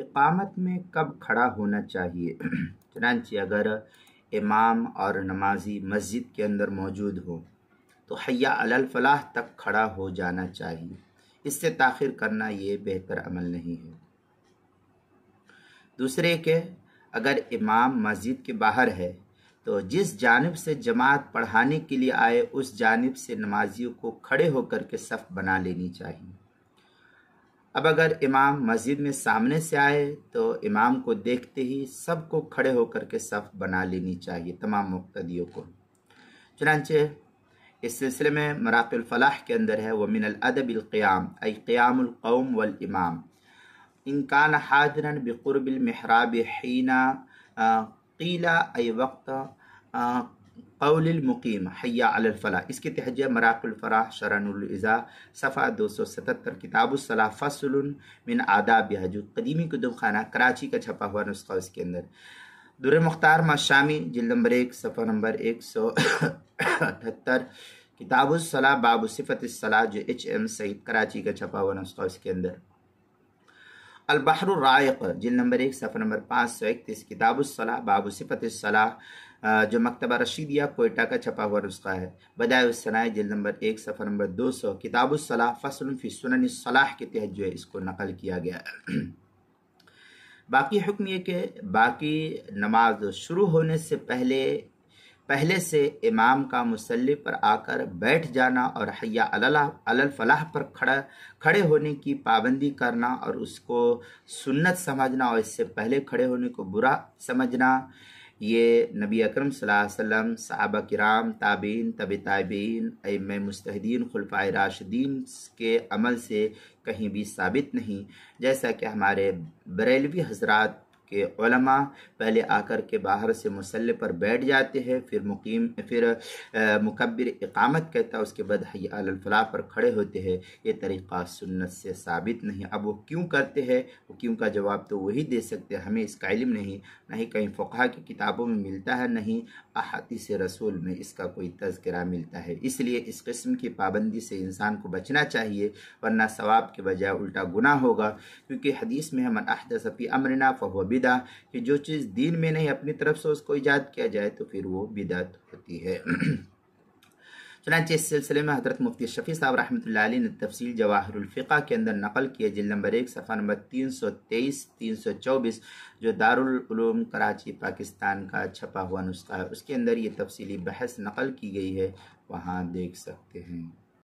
اقامت میں کب کھڑا ہونا چاہیے؟ چنانچہ اگر امام اور نمازی مسجد کے اندر موجود ہو تو حی علی الفلاح تک کھڑا ہو جانا چاہیے، اس سے تاخیر کرنا یہ بہتر عمل نہیں ہے۔ دوسرے کہ اگر امام مسجد کے باہر ہے تو جس جانب سے جماعت پڑھانے کے لیے آئے اس جانب سے نمازیوں کو کھڑے ہو کر کے صف بنا لینی چاہیے۔ اب اگر امام مسجد میں سامنے سے آئے تو امام کو دیکھتے ہی سب کو کھڑے ہو کر کے صف بنا لینی چاہیے، تمام مقتدیوں کو۔ چنانچہ اس سلسلے میں مراقی الفلاح کے اندر ہے وَمِنَ الْأَدَبِ الْقِيَامِ أي قيام القوم والإمام إن كان حاضرا بقرب المحراب حين قيل أي وقت قول المقیم حی علی الفلاح۔ اس کے تحجہ مراقی الفلاح شرح نور الاضاء صفحہ 277 کتاب الصلاح فصل من آدابها، جو قدیمی کتب خانہ کراچی کا چھپا ہوا نسخہ اس کے اندر۔ در مختار مشامی جلد نمبر 1 صفحہ نمبر 178 کتاب الصلاح باب صفت الصلاح، جو HM سعید کراچی کا چھپا ہوا نسخہ اس کے اندر۔ البحر الرائق جلد نمبر 1 صفحہ نمبر 531 کتاب الصلاح باب صفت الصلاح، جو مکتبہ رشیدیہ کوئٹہ کا چھپا ہوا نسخہ ہے۔ بدائع الثناء جلد نمبر 1 صفحہ نمبر 200 کتاب الصلاح فصل فی سنن الصلاح کے تحت جو ہے اس کو نقل کیا گیا ہے۔ باقی حکم یہ کہ باقی نماز شروع ہونے سے پہلے سے امام کا مصلی پر آ کر بیٹھ جانا اور حی علی الفلاح پر کھڑے ہونے کی پابندی کرنا اور اس کو سنت سمجھنا اور اس سے پہلے کھڑے ہونے کو برا سمجھنا، یہ نبی اکرم صلی اللہ علیہ وسلم، صحابہ کرام، تابعین، تبع تابعین، ائمہ مجتہدین، خلفائے راشدین کے عمل سے کہیں بھی ثابت نہیں۔ جیسا کہ ہمارے بریلوی حضرات کہ علماء پہلے آ کر کے باہر سے مصلی پر بیٹھ جاتے ہیں، پھر مکبر اقامت کہتا ہے، اس کے بعد حی علی الفلاح پر کھڑے ہوتے ہیں، یہ طریقہ سنت سے ثابت نہیں۔ اب وہ کیوں کرتے ہیں، وہ کیوں کا جواب تو وہی دے سکتے ہیں، ہمیں اس کا علم نہیں، نہ ہی کہیں فقہا کی کتابوں میں ملتا ہے، نہ ہی احادیث رسول میں اس کا کوئی تذکرہ ملتا ہے۔ اس لیے اس قسم کی پابندی سے انسان کو بچنا چاہیے، ورنہ ثواب کے بجائے الٹا گناہ ہوگا، کیونکہ حدیث میں من احدث فی امرنا فہو بدعہ، کہ جو چیز دین میں نہیں اپنی طرف سے اس کو ایجاد کیا جائے تو پھر وہ بدعت ہوتی ہے۔ چنانچہ اس سلسلے میں حضرت مفتی شفیع صاحب رحمۃ اللہ علیہ نے تفصیل جواہر الفقہ کے اندر نقل کیا، جلد نمبر 1 صفحہ نمبر 323 324، جو دارالعلوم کراچی پاکستان کا چھپا ہوا نسخہ ہے، اس کے اندر یہ تفصیلی بحث نقل کی گئی ہے، وہاں دیکھ سکتے ہیں۔